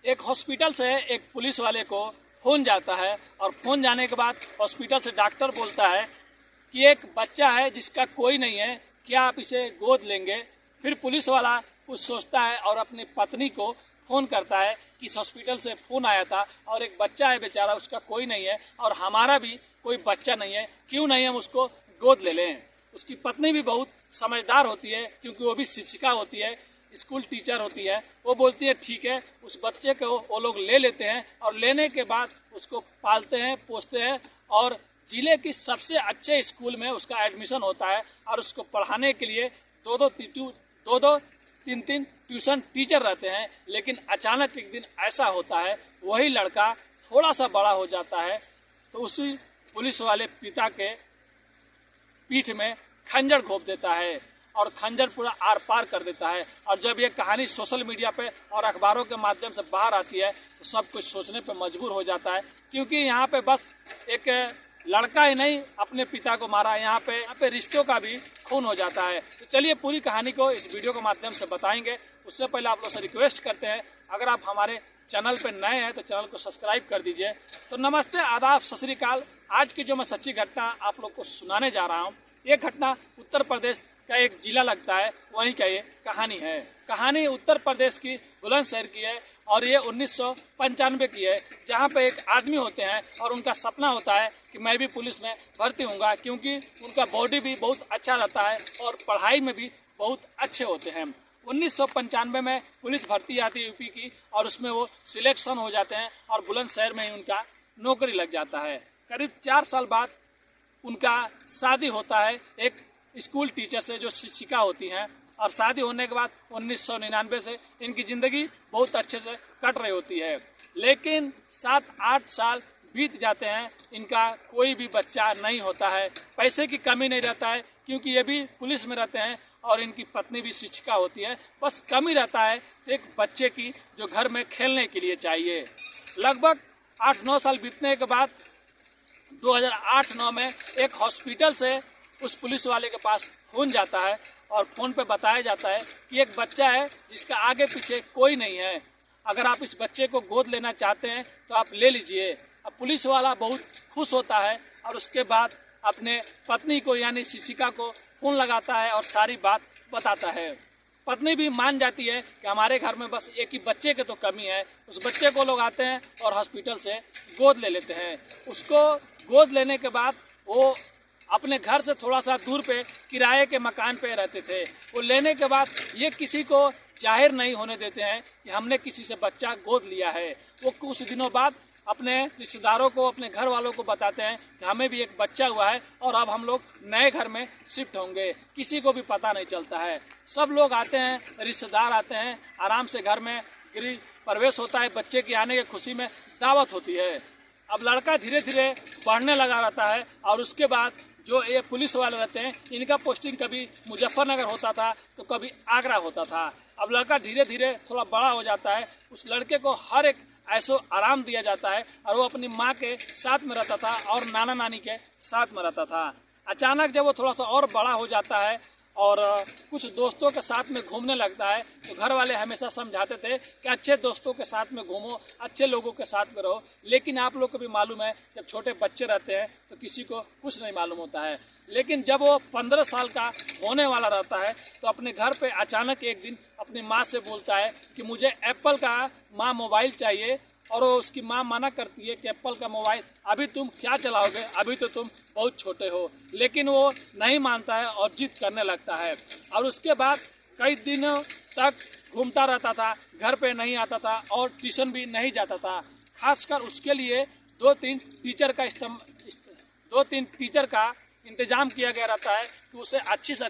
एक हॉस्पिटल से एक पुलिस वाले को फ़ोन जाता है और फ़ोन जाने के बाद हॉस्पिटल से डॉक्टर बोलता है कि एक बच्चा है जिसका कोई नहीं है, क्या आप इसे गोद लेंगे। फिर पुलिस वाला कुछ सोचता है और अपनी पत्नी को फ़ोन करता है कि इस हॉस्पिटल से फ़ोन आया था और एक बच्चा है बेचारा, उसका कोई नहीं है और हमारा भी कोई बच्चा नहीं है, क्यों नहीं हम उसको गोद ले लें। उसकी पत्नी भी बहुत समझदार होती है क्योंकि वो भी शिक्षिका होती है, स्कूल टीचर होती है। वो बोलती है ठीक है, उस बच्चे को वो लोग ले लेते हैं और लेने के बाद उसको पालते हैं, पोसते हैं और जिले की सबसे अच्छे स्कूल में उसका एडमिशन होता है और उसको पढ़ाने के लिए दो दो तीन तीन ट्यूशन टीचर रहते हैं। लेकिन अचानक एक दिन ऐसा होता है, वही लड़का थोड़ा सा बड़ा हो जाता है तो उसी पुलिस वाले पिता के पीठ में खंजर घोंप देता है और खंजर पूरा आर पार कर देता है। और जब ये कहानी सोशल मीडिया पे और अखबारों के माध्यम से बाहर आती है तो सब कुछ सोचने पे मजबूर हो जाता है, क्योंकि यहाँ पे बस एक लड़का ही नहीं अपने पिता को मारा, यहाँ पे रिश्तों का भी खून हो जाता है। तो चलिए पूरी कहानी को इस वीडियो के माध्यम से बताएंगे। उससे पहले आप लोग से रिक्वेस्ट करते हैं, अगर आप हमारे चैनल पे नए हैं तो चैनल को सब्सक्राइब कर दीजिए। तो नमस्ते, आदाब, सत श्री अकाल। आज की जो मैं सच्ची घटना आप लोग को सुनाने जा रहा हूँ, ये घटना उत्तर प्रदेश का एक जिला लगता है, वहीं का ये कहानी है। कहानी उत्तर प्रदेश की बुलंदशहर की है और ये 1995 की है, जहाँ पे एक आदमी होते हैं और उनका सपना होता है कि मैं भी पुलिस में भर्ती होऊंगा, क्योंकि उनका बॉडी भी बहुत अच्छा रहता है और पढ़ाई में भी बहुत अच्छे होते हैं। 1995 में पुलिस भर्ती आती है यूपी की और उसमें वो सिलेक्शन हो जाते हैं और बुलंदशहर में ही उनका नौकरी लग जाता है। करीब 4 साल बाद उनका शादी होता है एक स्कूल टीचर से जो शिक्षिका होती हैं, और शादी होने के बाद 1999 से इनकी ज़िंदगी बहुत अच्छे से कट रही होती है। लेकिन 7-8 साल बीत जाते हैं, इनका कोई भी बच्चा नहीं होता है। पैसे की कमी नहीं रहता है क्योंकि ये भी पुलिस में रहते हैं और इनकी पत्नी भी शिक्षिका होती है। बस कमी रहता है एक बच्चे की जो घर में खेलने के लिए चाहिए। लगभग 8-9 साल बीतने के बाद 2008-9 में एक हॉस्पिटल से उस पुलिस वाले के पास फ़ोन जाता है और फ़ोन पे बताया जाता है कि एक बच्चा है जिसका आगे पीछे कोई नहीं है, अगर आप इस बच्चे को गोद लेना चाहते हैं तो आप ले लीजिए। अब पुलिस वाला बहुत खुश होता है और उसके बाद अपने पत्नी को यानी शिक्षिका को फ़ोन लगाता है और सारी बात बताता है। पत्नी भी मान जाती है कि हमारे घर में बस एक ही बच्चे की तो कमी है। उस बच्चे को लोग आते हैं और हॉस्पिटल से गोद ले लेते हैं। उसको गोद लेने के बाद वो अपने घर से थोड़ा सा दूर पे किराए के मकान पे रहते थे। वो लेने के बाद ये किसी को जाहिर नहीं होने देते हैं कि हमने किसी से बच्चा गोद लिया है। वो कुछ दिनों बाद अपने रिश्तेदारों को, अपने घर वालों को बताते हैं कि हमें भी एक बच्चा हुआ है और अब हम लोग नए घर में शिफ्ट होंगे। किसी को भी पता नहीं चलता है। सब लोग आते हैं, रिश्तेदार आते हैं, आराम से घर में गृह प्रवेश होता है, बच्चे के आने की खुशी में दावत होती है। अब लड़का धीरे धीरे बढ़ने लगा रहता है और उसके बाद जो ये पुलिस वाले रहते हैं, इनका पोस्टिंग कभी मुजफ्फरनगर होता था तो कभी आगरा होता था। अब लड़का धीरे धीरे थोड़ा बड़ा हो जाता है। उस लड़के को हर एक ऐसो आराम दिया जाता है और वो अपनी माँ के साथ में रहता था और नाना नानी के साथ में रहता था। अचानक जब वो थोड़ा सा और बड़ा हो जाता है और कुछ दोस्तों के साथ में घूमने लगता है, तो घर वाले हमेशा समझाते थे कि अच्छे दोस्तों के साथ में घूमो, अच्छे लोगों के साथ में रहो। लेकिन आप लोग को भी मालूम है, जब छोटे बच्चे रहते हैं तो किसी को कुछ नहीं मालूम होता है। लेकिन जब वो 15 साल का होने वाला रहता है तो अपने घर पे अचानक एक दिन अपनी माँ से बोलता है कि मुझे एप्पल का माँ मोबाइल चाहिए। और वो उसकी माँ मना करती है कि एप्पल का मोबाइल अभी तुम क्या चलाओगे, अभी तो तुम बहुत छोटे हो। लेकिन वो नहीं मानता है और जिद करने लगता है और उसके बाद कई दिनों तक घूमता रहता था, घर पे नहीं आता था और ट्यूशन भी नहीं जाता था। खासकर उसके लिए 2-3 टीचर का इंतजाम किया गया रहता है कि उसे अच्छी से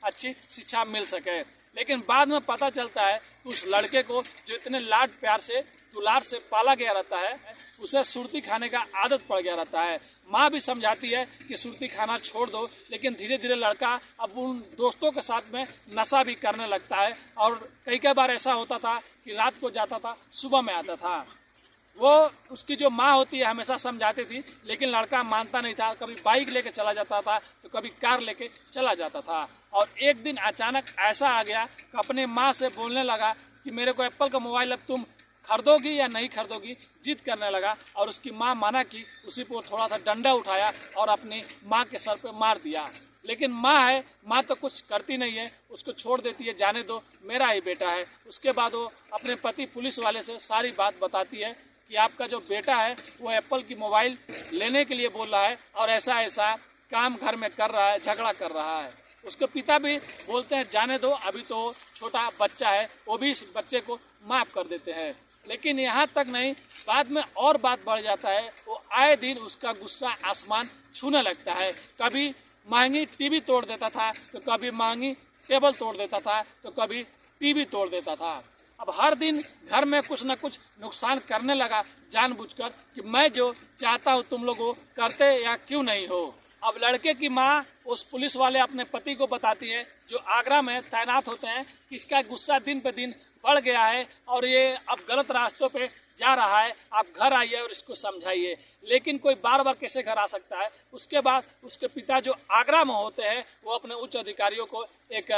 अच्छी शिक्षा मिल सके। लेकिन बाद में पता चलता है कि उस लड़के को जो इतने लाड प्यार से दुलार से पाला गया रहता है, उसे सुर्ती खाने का आदत पड़ गया रहता है। माँ भी समझाती है कि सुर्ती खाना छोड़ दो, लेकिन धीरे धीरे लड़का अब उन दोस्तों के साथ में नशा भी करने लगता है और कई बार ऐसा होता था कि रात को जाता था, सुबह में आता था। वो उसकी जो माँ होती है हमेशा समझाती थी, लेकिन लड़का मानता नहीं था। कभी बाइक लेके चला जाता था तो कभी कार लेके चला जाता था। और एक दिन अचानक ऐसा आ गया कि अपने माँ से बोलने लगा कि मेरे को एप्पल का मोबाइल अब तुम खरीदोगी या नहीं खरीदोगी, जिद करने लगा और उसकी माँ माना कि उसी को थोड़ा सा डंडा उठाया और अपनी माँ के सर पे मार दिया। लेकिन माँ है, माँ तो कुछ करती नहीं है, उसको छोड़ देती है, जाने दो मेरा ही बेटा है। उसके बाद वो अपने पति पुलिस वाले से सारी बात बताती है कि आपका जो बेटा है वो एप्पल की मोबाइल लेने के लिए बोल रहा है और ऐसा ऐसा काम घर में कर रहा है, झगड़ा कर रहा है। उसके पिता भी बोलते हैं जाने दो, अभी तो छोटा बच्चा है, वो भी इस बच्चे को माफ़ कर देते हैं। लेकिन यहाँ तक नहीं, बाद में और बात बढ़ जाता है। वो आए दिन उसका गुस्सा आसमान छूने लगता है। कभी महंगी टीवी तोड़ देता था, तो कभी महंगी टेबल तोड़ देता था, तो कभी टीवी तोड़ देता था। अब हर दिन घर में कुछ न कुछ नुकसान करने लगा जानबूझकर कि मैं जो चाहता हूँ तुम लोग वो करते या क्यों नहीं हो। अब लड़के की माँ उस पुलिस वाले अपने पति को बताती है जो आगरा में तैनात होते हैं कि इसका गुस्सा दिन पे दिन बढ़ गया है और ये अब गलत रास्तों पे जा रहा है, आप घर आइए और इसको समझाइए। लेकिन कोई बार बार कैसे घर आ सकता है। उसके बाद उसके पिता जो आगरा में होते हैं वो अपने उच्च अधिकारियों को एक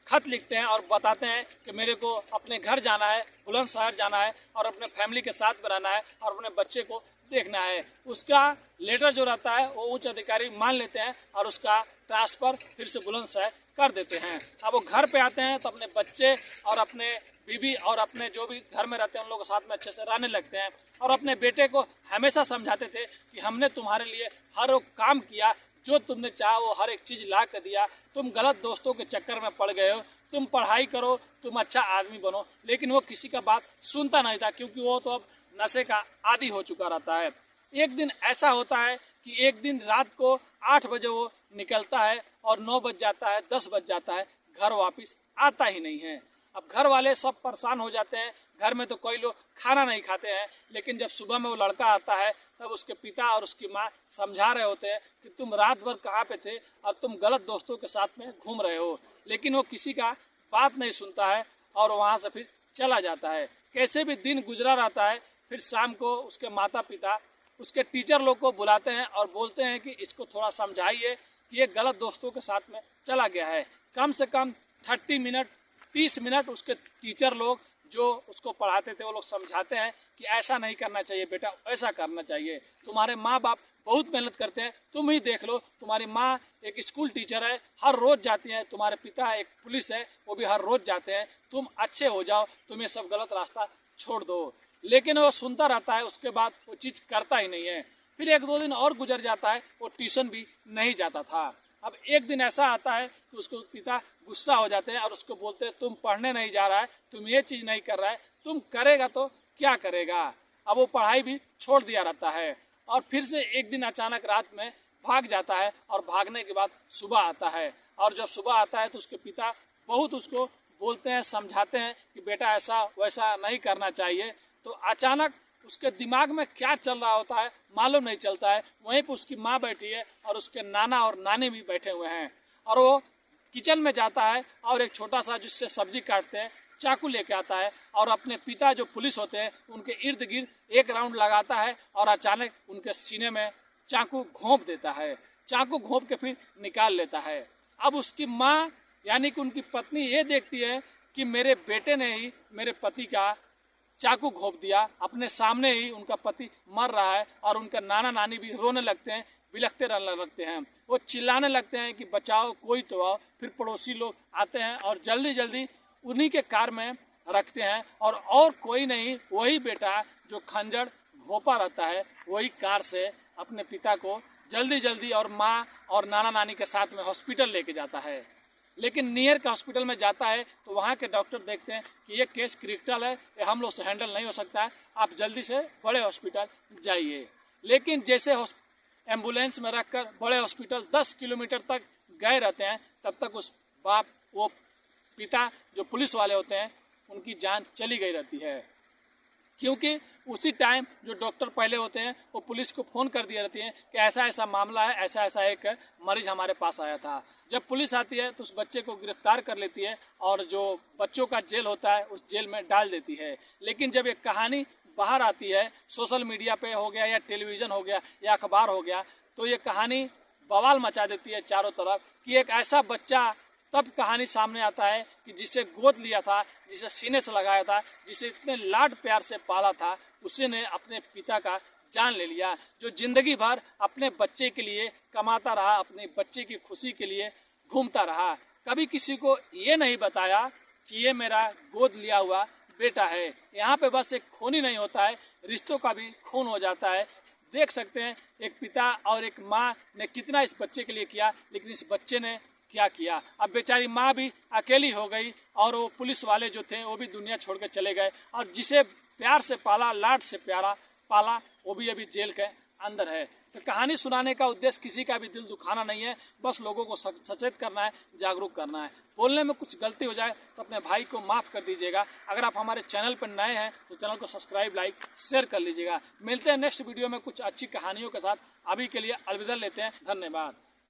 खत लिखते हैं और बताते हैं कि मेरे को अपने घर जाना है, बुलंदशहर जाना है और अपने फैमिली के साथ रहना है और अपने बच्चे को देखना है। उसका लेटर जो रहता है वो उच्च अधिकारी मान लेते हैं और उसका ट्रांसफ़र फिर से बुलंदशहर कर देते हैं। अब वो घर पे आते हैं तो अपने बच्चे और अपने बीवी और अपने जो भी घर में रहते हैं उन लोगों के साथ में अच्छे से रहने लगते हैं और अपने बेटे को हमेशा समझाते थे कि हमने तुम्हारे लिए हर वो काम किया जो तुमने चाहा, वो हर एक चीज़ ला कर दिया। तुम गलत दोस्तों के चक्कर में पड़ गए हो, तुम पढ़ाई करो, तुम अच्छा आदमी बनो। लेकिन वो किसी का बात सुनता नहीं था क्योंकि वो तो अब नशे का आदी हो चुका रहता है। एक दिन ऐसा होता है कि एक दिन रात को 8 बजे वो निकलता है और 9 बज जाता है, 10 बज जाता है, घर वापस आता ही नहीं है। अब घर वाले सब परेशान हो जाते हैं। घर में तो कोई लोग खाना नहीं खाते हैं। लेकिन जब सुबह में वो लड़का आता है तब उसके पिता और उसकी माँ समझा रहे होते हैं कि तुम रात भर कहाँ पे थे और तुम गलत दोस्तों के साथ में घूम रहे हो। लेकिन वो किसी का बात नहीं सुनता है और वहाँ से फिर चला जाता है। कैसे भी दिन गुजरा रहता है। फिर शाम को उसके माता पिता उसके टीचर लोग को बुलाते हैं और बोलते हैं कि इसको थोड़ा समझाइए कि ये गलत दोस्तों के साथ में चला गया है। कम से कम 30 मिनट उसके टीचर लोग जो उसको पढ़ाते थे वो लोग समझाते हैं कि ऐसा नहीं करना चाहिए बेटा, ऐसा करना चाहिए। तुम्हारे माँ बाप बहुत मेहनत करते हैं, तुम ही देख लो, तुम्हारी माँ एक स्कूल टीचर है, हर रोज़ जाती है। तुम्हारे पिता एक पुलिस है, वो भी हर रोज़ जाते हैं। तुम अच्छे हो जाओ, तुम ये सब गलत रास्ता छोड़ दो। लेकिन वो सुनता रहता है, उसके बाद वो चीज़ करता ही नहीं है। फिर 1-2 दिन और गुजर जाता है, वो ट्यूशन भी नहीं जाता था। अब एक दिन ऐसा आता है कि उसको पिता गुस्सा हो जाते हैं और उसको बोलते हैं तुम पढ़ने नहीं जा रहा है, तुम ये चीज़ नहीं कर रहा है, तुम करेगा तो क्या करेगा। अब वो पढ़ाई भी छोड़ दिया रहता है और फिर से एक दिन अचानक रात में भाग जाता है और भागने के बाद सुबह आता है। और जब सुबह आता है तो उसके पिता बहुत उसको बोलते हैं, समझाते हैं कि बेटा ऐसा वैसा नहीं करना चाहिए। तो अचानक उसके दिमाग में क्या चल रहा होता है मालूम नहीं चलता है। वहीं पर उसकी माँ बैठी है और उसके नाना और नानी भी बैठे हुए हैं और वो किचन में जाता है और एक छोटा सा जिससे सब्जी काटते हैं चाकू लेके आता है और अपने पिता जो पुलिस होते हैं उनके इर्द गिर्द एक राउंड लगाता है और अचानक उनके सीने में चाकू घोंप देता है। चाकू घोंप के फिर निकाल लेता है। अब उसकी माँ यानी कि उनकी पत्नी ये देखती है कि मेरे बेटे ने ही मेरे पति का चाकू घोंप दिया, अपने सामने ही उनका पति मर रहा है। और उनका नाना नानी भी रोने लगते हैं, बिलखते रहने लगते हैं। वो चिल्लाने लगते हैं कि बचाओ, कोई तो आओ। फिर पड़ोसी लोग आते हैं और जल्दी जल्दी उन्हीं के कार में रखते हैं और कोई नहीं, वही बेटा जो खंजर घोंपा रहता है वही कार से अपने पिता को जल्दी जल्दी और माँ और नाना नानी के साथ में हॉस्पिटल लेके जाता है। लेकिन नियर के हॉस्पिटल में जाता है तो वहाँ के डॉक्टर देखते हैं कि ये केस क्रिटिकल है, ये हम लोग से हैंडल नहीं हो सकता है, आप जल्दी से बड़े हॉस्पिटल जाइए। लेकिन जैसे एम्बुलेंस में रखकर बड़े हॉस्पिटल 10 किलोमीटर तक गए रहते हैं तब तक उस वो पिता जो पुलिस वाले होते हैं उनकी जान चली गई रहती है। क्योंकि उसी टाइम जो डॉक्टर पहले होते हैं वो पुलिस को फ़ोन कर दिया रहती हैं कि ऐसा ऐसा मामला है, ऐसा ऐसा एक मरीज हमारे पास आया था। जब पुलिस आती है तो उस बच्चे को गिरफ्तार कर लेती है और जो बच्चों का जेल होता है उस जेल में डाल देती है। लेकिन जब एक कहानी बाहर आती है, सोशल मीडिया पे हो गया या टेलीविज़न हो गया या अखबार हो गया, तो ये कहानी बवाल मचा देती है चारों तरफ कि एक ऐसा बच्चा तब कहानी सामने आता है कि जिसे गोद लिया था, जिसे सीने से लगाया था, जिसे इतने लाड प्यार से पाला था, उसी ने अपने पिता का जान ले लिया। जो जिंदगी भर अपने बच्चे के लिए कमाता रहा, अपने बच्चे की खुशी के लिए घूमता रहा, कभी किसी को ये नहीं बताया कि ये मेरा गोद लिया हुआ बेटा है। यहाँ पे बस एक खून ही नहीं होता है, रिश्तों का भी खून हो जाता है। देख सकते हैं एक पिता और एक माँ ने कितना इस बच्चे के लिए किया, लेकिन इस बच्चे ने क्या किया। अब बेचारी माँ भी अकेली हो गई और वो पुलिस वाले जो थे वो भी दुनिया छोड़ के चले गए, और जिसे प्यार से पाला, लाड से प्यारा पाला, वो भी अभी जेल के अंदर है। तो कहानी सुनाने का उद्देश्य किसी का भी दिल दुखाना नहीं है, बस लोगों को सचेत करना है, जागरूक करना है। बोलने में कुछ गलती हो जाए तो अपने भाई को माफ़ कर दीजिएगा। अगर आप हमारे चैनल पर नए हैं तो चैनल को सब्सक्राइब, लाइक, शेयर कर लीजिएगा। मिलते हैं नेक्स्ट वीडियो में कुछ अच्छी कहानियों के साथ। अभी के लिए अलविदा लेते हैं। धन्यवाद।